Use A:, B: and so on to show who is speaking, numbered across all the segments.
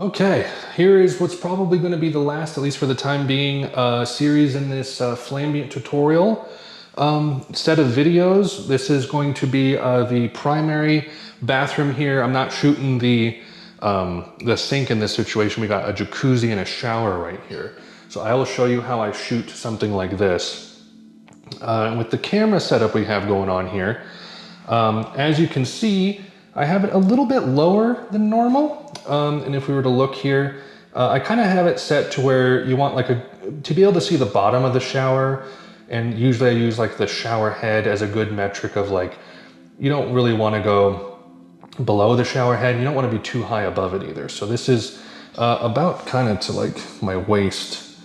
A: Okay, here is what's probably going to be the last, at least for the time being, series in this Flambient tutorial. Set of videos. This is going to be the primary bathroom here. I'm not shooting the sink in this situation. We got a jacuzzi and a shower right here. So I will show you how I shoot something like this. With the camera setup we have going on here, as you can see, I have it a little bit lower than normal. And if we were to look here, I kind of have it set to where you want to be able to see the bottom of the shower. And usually I use like the shower head as a good metric of like, you don't really want to go below the shower head. You don't want to be too high above it either. So this is about kind of to like my waist.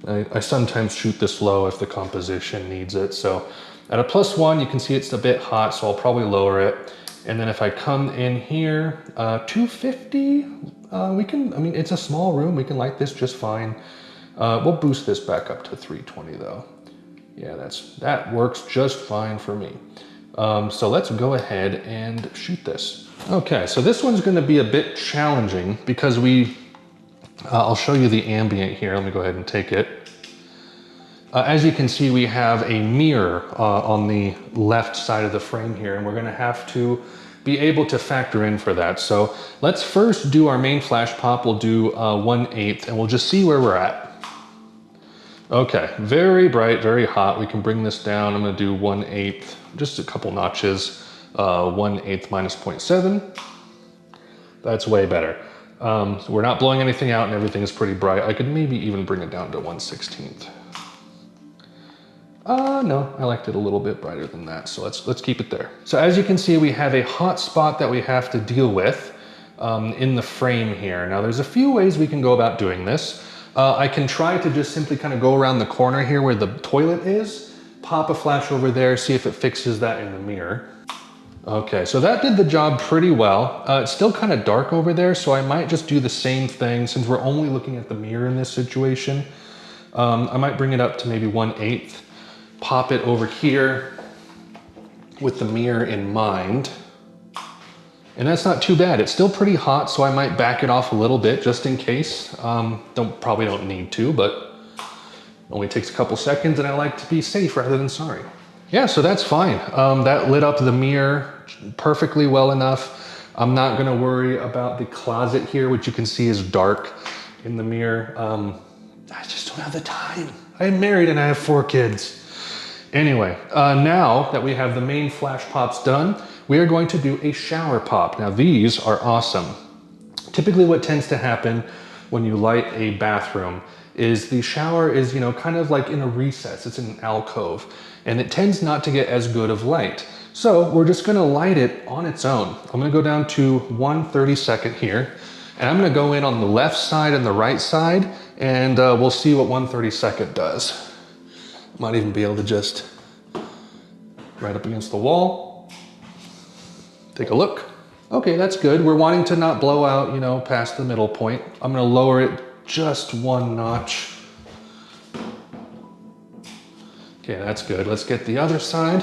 A: I sometimes shoot this low if the composition needs it. So at a +1, you can see it's a bit hot, so I'll probably lower it. And then if I come in here, 250, it's a small room. We can light this just fine. We'll boost this back up to 320 though. Yeah, that works just fine for me. So let's go ahead and shoot this. Okay, so this one's gonna be a bit challenging because I'll show you the ambient here. Let me go ahead and take it. As you can see, we have a mirror on the left side of the frame here, and we're gonna have to be able to factor in for that. So let's first do our main flash pop. We'll do 1/8, and we'll just see where we're at. Okay, very bright, very hot. We can bring this down. I'm gonna do 1/8, just a couple notches. 1/8 minus 0.7. That's way better. So we're not blowing anything out and everything's pretty bright. I could maybe even bring it down to 1/16. No, I liked it a little bit brighter than that, so let's keep it there. So as you can see, we have a hot spot that we have to deal with in the frame here. Now there's a few ways we can go about doing this. I can try to just simply kind of go around the corner here where the toilet is, pop a flash over there, see if it fixes that in the mirror. Okay, so that did the job pretty well. It's still kind of dark over there, so I might just do the same thing since we're only looking at the mirror in this situation. I might bring it up to maybe 1/8. Pop it over here with the mirror in mind. And that's not too bad. It's still pretty hot, so I might back it off a little bit just in case. Probably don't need to, but it only takes a couple seconds and I like to be safe rather than sorry. Yeah, so that's fine. That lit up the mirror perfectly well enough. I'm not gonna worry about the closet here, which you can see is dark in the mirror. I just don't have the time. I'm married and I have 4 kids. Anyway, now that we have the main flash pops done, we are going to do a shower pop. Now these are awesome. Typically what tends to happen when you light a bathroom is the shower is, kind of like in a recess. It's in an alcove and it tends not to get as good of light. So we're just gonna light it on its own. I'm gonna go down to 1/32 here and I'm gonna go in on the left side and the right side and we'll see what 1/32 does. Might even be able to just right up against the wall. Take a look. Okay, that's good. We're wanting to not blow out, past the middle point. I'm gonna lower it just 1 notch. Okay, that's good. Let's get the other side.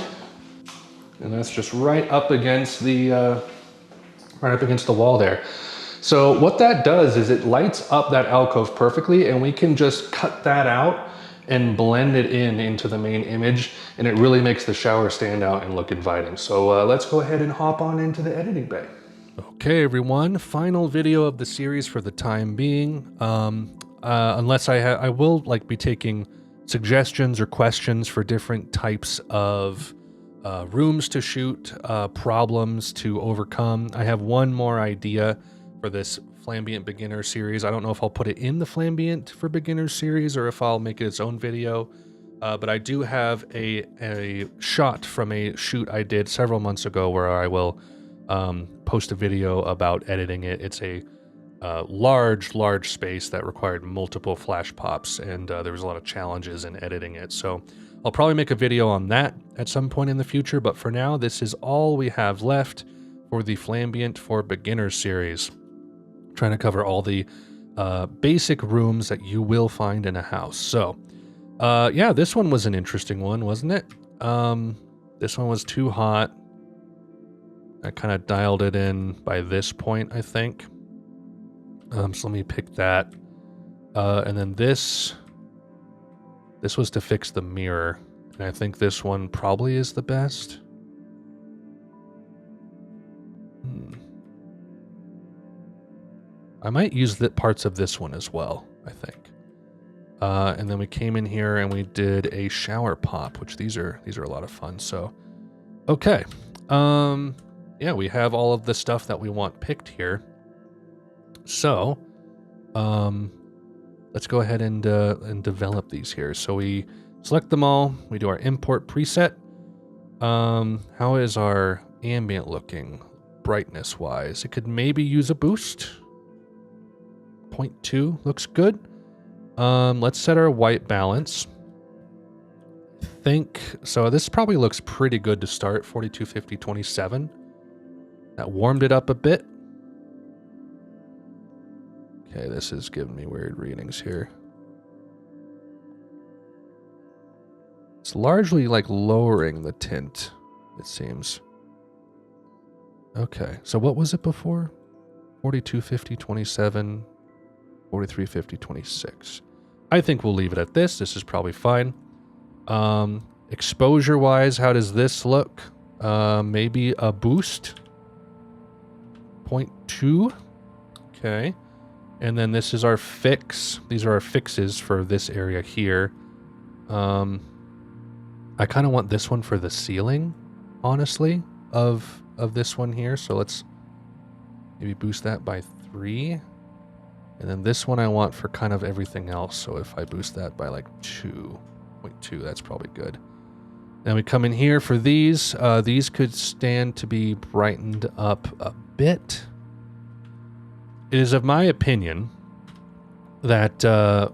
A: And that's just right up against the wall there. So what that does is it lights up that alcove perfectly and we can just cut that out and blend it into the main image, and it really makes the shower stand out and look inviting. So let's go ahead and hop on into the editing bay. Okay, everyone, final video of the series for the time being. Unless I will be taking suggestions or questions for different types of rooms to shoot, problems to overcome. I have one more idea for this Flambient Beginner series. I don't know if I'll put it in the Flambient for Beginners series or if I'll make it its own video, but I do have a shot from a shoot I did several months ago where I will post a video about editing it. It's a large space that required multiple flash pops, and there was a lot of challenges in editing it. So I'll probably make a video on that at some point in the future, but for now, this is all we have left for the Flambient for Beginners series. Trying to cover all the basic rooms that you will find in a house. So, yeah, this one was an interesting one, wasn't it? This one was too hot. I kind of dialed it in by this point, I think. So let me pick that. And then this was to fix the mirror. And I think this one probably is the best. I might use the parts of this one as well, I think. And then we came in here and we did a shower pop, which these are a lot of fun. So, okay. Yeah, we have all of the stuff that we want picked here. So, let's go ahead and develop these here. So we select them all. We do our import preset. How is our ambient looking brightness wise? It could maybe use a boost. 0.2 looks good. Let's set our white balance. I think so. This probably looks pretty good to start. 42, 50, 27. That warmed it up a bit. Okay, this is giving me weird readings here. It's largely like lowering the tint, it seems. Okay, so what was it before? 42, 50, 27, 43, 50, 26. I think we'll leave it at this. This is probably fine. Exposure-wise, how does this look? Maybe a boost. 0.2. Okay. And then this is our fix. These are our fixes for this area here. I kind of want this one for the ceiling, honestly, of this one here. So let's maybe boost that by 3. And then this one I want for kind of everything else. So if I boost that by like 2.2, that's probably good. Then we come in here for these. These could stand to be brightened up a bit. It is of my opinion that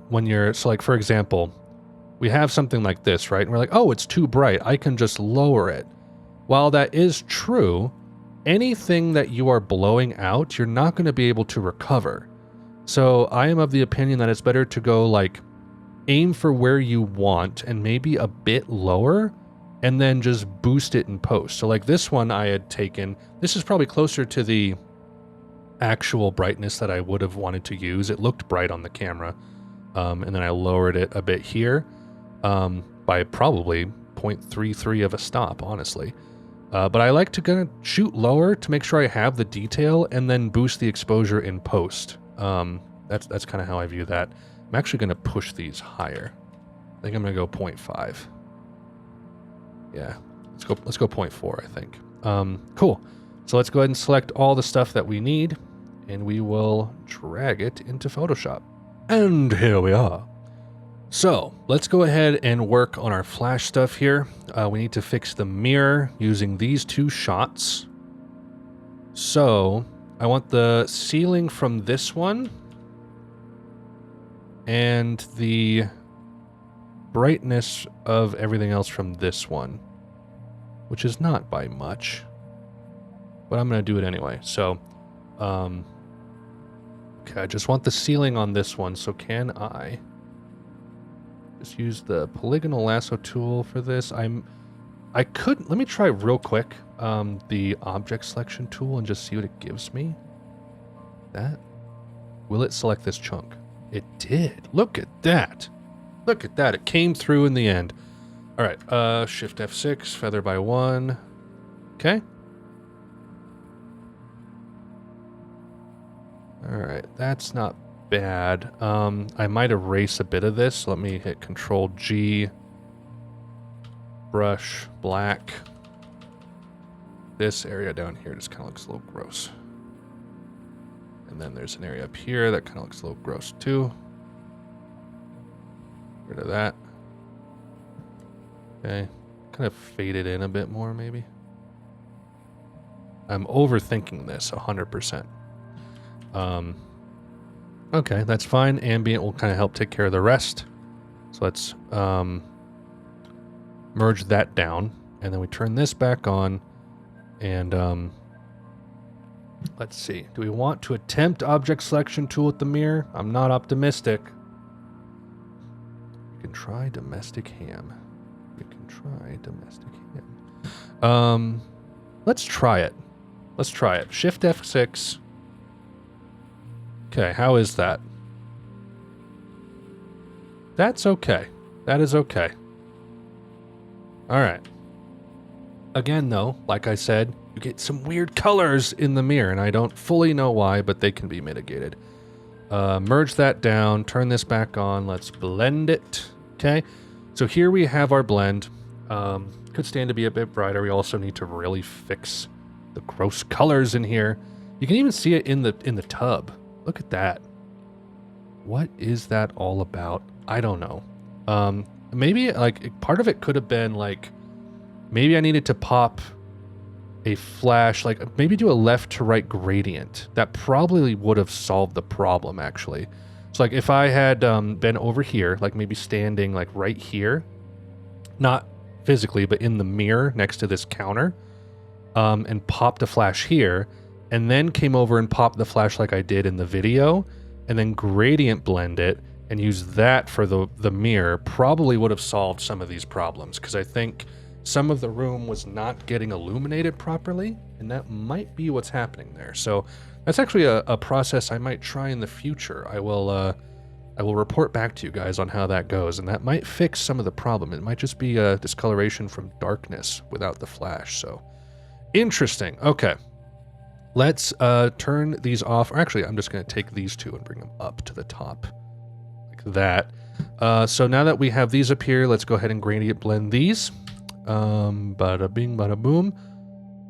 A: when you're, so like for example, we have something like this, right? And we're like, oh, it's too bright. I can just lower it. While that is true, anything that you are blowing out, you're not going to be able to recover. So I am of the opinion that it's better to go like aim for where you want and maybe a bit lower and then just boost it in post. So like this one I had taken, this is probably closer to the actual brightness that I would have wanted to use. It looked bright on the camera. And then I lowered it a bit here by probably 0.33 of a stop, honestly. But I like to kind of shoot lower to make sure I have the detail and then boost the exposure in post. That's kind of how I view that. I'm actually going to push these higher. I think I'm going to go 0.5. Yeah, let's go 0.4, I think. Cool. So let's go ahead and select all the stuff that we need, and we will drag it into Photoshop. And here we are. So let's go ahead and work on our flash stuff here. We need to fix the mirror using these 2 shots. So I want the ceiling from this one and the brightness of everything else from this one, which is not by much, but I'm going to do it anyway. So, okay, I just want the ceiling on this one. So can I just use the polygonal lasso tool for this? I could, let me try real quick the object selection tool and just see what it gives me. That, will it select this chunk? It did. Look at that. Look at that. It came through in the end. All right, Shift F6, feather by 1. Okay. All right, that's not bad. I might erase a bit of this. So let me hit Control G, brush, black. This area down here just kind of looks a little gross. And then there's an area up here that kind of looks a little gross too. Get rid of that. Okay, kind of fade it in a bit more maybe. I'm overthinking this 100%. Okay, that's fine. Ambient will kind of help take care of the rest. So let's merge that down, and then we turn this back on, and let's see. Do we want to attempt object selection tool with the mirror? I'm not optimistic. You can try domestic ham. We can try domestic ham. Let's try it. Let's try it. Shift F6. Okay, how is that? That's okay. That is okay. All right. Again, though, like I said, you get some weird colors in the mirror, and I don't fully know why, but they can be mitigated. Merge that down, turn this back on, let's blend it. Okay, so here we have our blend. Could stand to be a bit brighter. We also need to really fix the gross colors in here. You can even see it in the tub. Look at that. What is that all about? I don't know. Maybe like part of it could have been like, maybe I needed to pop a flash, like maybe do a left to right gradient. That probably would have solved the problem, actually. So like if I had been over here, like maybe standing like right here, not physically, but in the mirror next to this counter, and popped a flash here, and then came over and popped the flash like I did in the video, and then gradient blend it and use that for the mirror, probably would have solved some of these problems, because I think some of the room was not getting illuminated properly, and that might be what's happening there. So that's actually a process I might try in the future. I will report back to you guys on how that goes, and that might fix some of the problem. It might just be a discoloration from darkness without the flash. So interesting. Okay, let's turn these off. Or actually, I'm just going to take these two and bring them up to the top like that. So now that we have these up here, let's go ahead and gradient blend these. Bada bing, bada boom.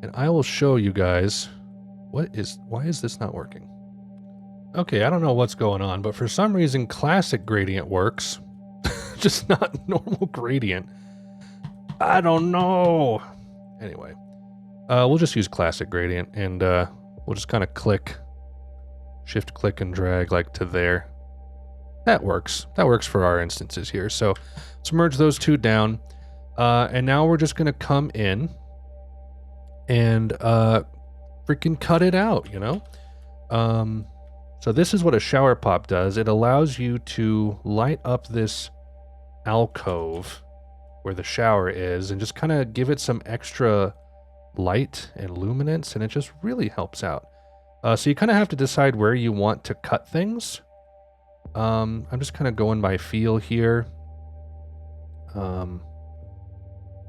A: And I will show you guys why is this not working? Okay, I don't know what's going on, but for some reason classic gradient works. Just not normal gradient. I don't know. Anyway, we'll just use classic gradient, and we'll just kind of shift click and drag like to there. That works. That works for our instances here. So let's merge those two down. And now we're just going to come in and freaking cut it out, you know? So this is what a shower pop does. It allows you to light up this alcove where the shower is and just kind of give it some extra light and luminance, and it just really helps out. So you kind of have to decide where you want to cut things. I'm just kind of going by feel here.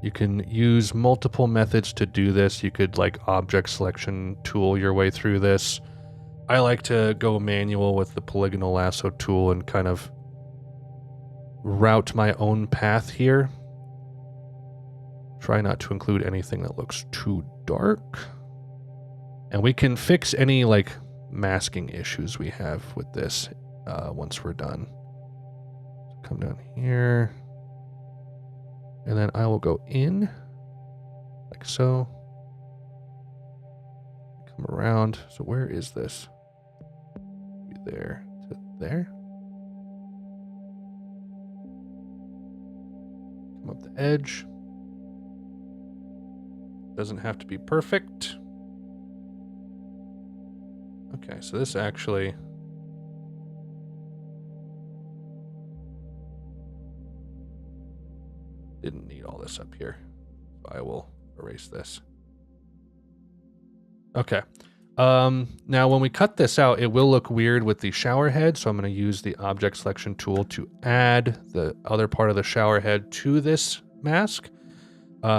A: You can use multiple methods to do this. You could like object selection tool your way through this. I like to go manual with the polygonal lasso tool and kind of route my own path here. Try not to include anything that looks too dark. And we can fix any like masking issues we have with this once we're done. Come down here. And then I will go in, like so. Come around. So where is this? There to there. Come up the edge. Doesn't have to be perfect. Okay, so this actually... didn't need all this up here. So I will erase this. Okay. Now when we cut this out, it will look weird with the shower head. So I'm going to use the object selection tool to add the other part of the shower head to this mask.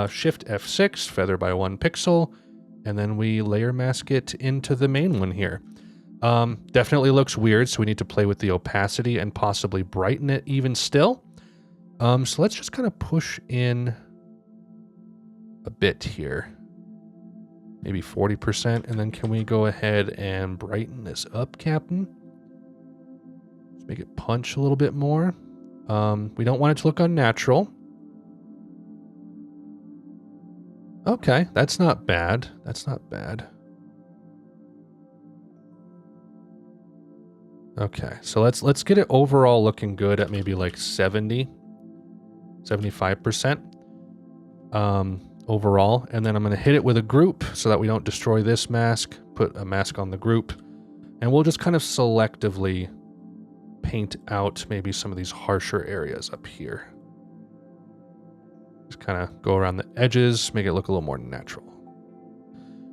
A: Shift F6, feather by 1 pixel, and then we layer mask it into the main one here. Definitely looks weird, so we need to play with the opacity and possibly brighten it even still. So let's just kind of push in a bit here. Maybe 40%, and then can we go ahead and brighten this up, Captain? Let's make it punch a little bit more. We don't want it to look unnatural. Okay, that's not bad. That's not bad. Okay, so let's get it overall looking good at maybe like 75% overall, and then I'm going to hit it with a group so that we don't destroy this mask, put a mask on the group, and we'll just kind of selectively paint out maybe some of these harsher areas up here. Just kind of go around the edges, make it look a little more natural.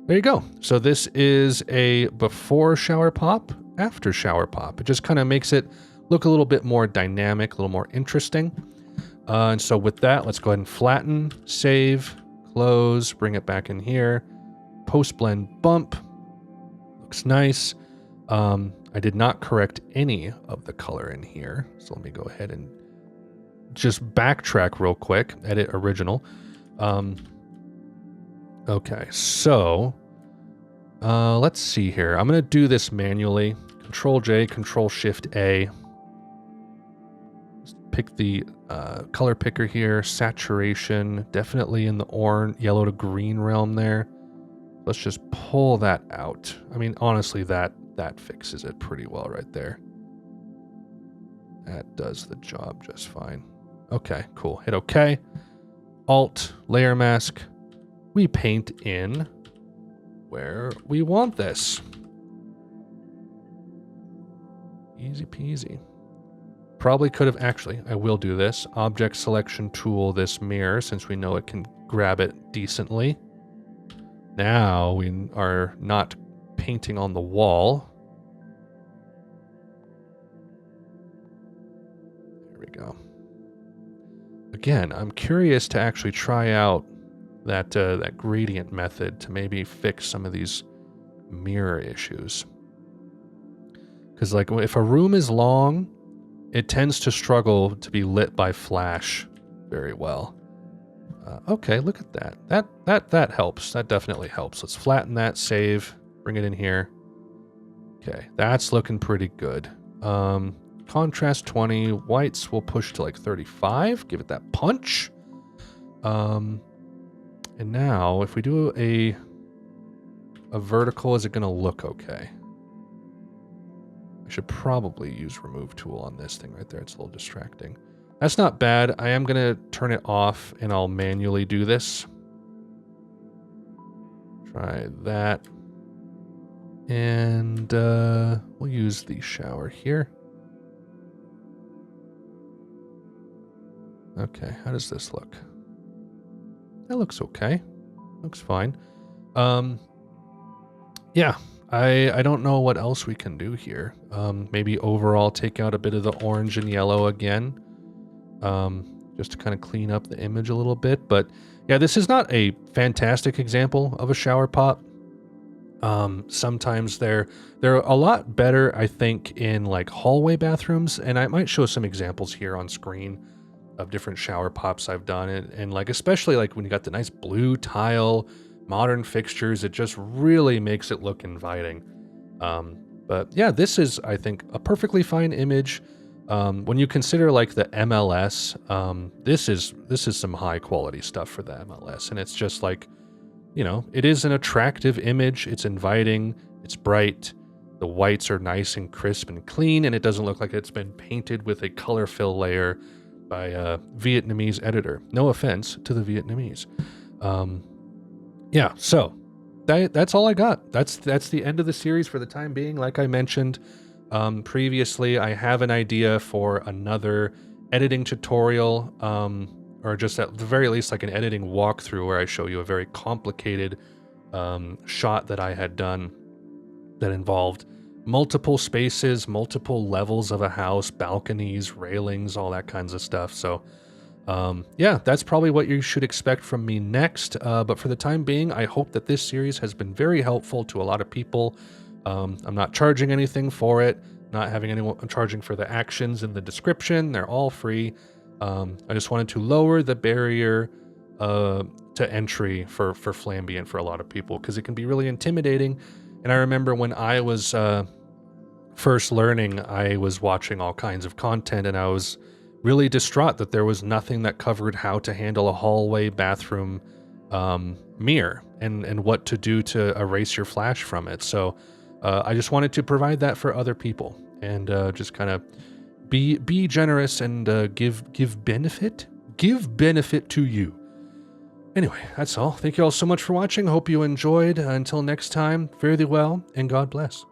A: There you go. So this is a before shower pop. after shower pop. It just kind of makes it look a little bit more dynamic, a little more interesting. And so with that, let's go ahead and flatten, save, close, bring it back in here. Post blend bump. Looks nice. I did not correct any of the color in here. So let me go ahead and just backtrack real quick. Edit original. Okay, so let's see here. I'm going to do this manually. Control J, Control Shift A. Just pick the color picker here. Saturation, definitely in the orange, yellow to green realm there. Let's just pull that out. I mean, honestly, that fixes it pretty well right there. That does the job just fine. Okay, cool. Hit OK. Alt, layer mask. We paint in where we want this. Easy peasy. Probably could have actually, I will do this. Object selection tool this mirror since we know it can grab it decently. Now we are not painting on the wall. There we go. Again, I'm curious to actually try out that gradient method to maybe fix some of these mirror issues. Because like if a room is long, it tends to struggle to be lit by flash very well. Okay, look at that. That helps. That definitely helps. Let's flatten that, save, bring it in here. Okay, that's looking pretty good. Contrast 20, whites we'll push to like 35, give it that punch. And now, if we do a vertical, is it going to look okay? I should probably use remove tool on this thing right there. It's a little distracting. That's not bad. I am going to turn it off, and I'll manually do this. Try that. And we'll use the shower here. Okay, how does this look? That looks okay. Looks fine. Yeah, I don't know what else we can do here. Maybe overall take out a bit of the orange and yellow again. Just to kind of clean up the image a little bit. But yeah, this is not a fantastic example of a shower pop. Sometimes they're a lot better, I think, in like hallway bathrooms. And I might show some examples here on screen of different shower pops I've done, and like especially like when you got the nice blue tile, modern fixtures, it just really makes it look inviting. But yeah, this is, I think, a perfectly fine image. When you consider like the MLS, this is some high quality stuff for the MLS, and it's just like, you know, it is an attractive image. It's inviting. It's bright. The whites are nice and crisp and clean, and it doesn't look like it's been painted with a color fill layer by a Vietnamese editor. No offense to the Vietnamese. Yeah, so that's all I got. That's the end of the series for the time being. Like I mentioned previously, I have an idea for another editing tutorial, or just at the very least like an editing walkthrough where I show you a very complicated shot that I had done that involved multiple spaces, multiple levels of a house, balconies, railings, all that kinds of stuff. So yeah, that's probably what you should expect from me next. But for the time being, I hope that this series has been very helpful to a lot of people. I'm not charging anything for it, not having anyone charging for the actions in the description. They're all free. I just wanted to lower the barrier to entry for Flambient for a lot of people, because it can be really intimidating. And I remember when I was first learning, I was watching all kinds of content, and I was really distraught that there was nothing that covered how to handle a hallway bathroom mirror and what to do to erase your flash from it. So I just wanted to provide that for other people, and just kind of be generous and give benefit to you. Anyway, that's all. Thank you all so much for watching. Hope you enjoyed. Until next time, fare thee well, and God bless.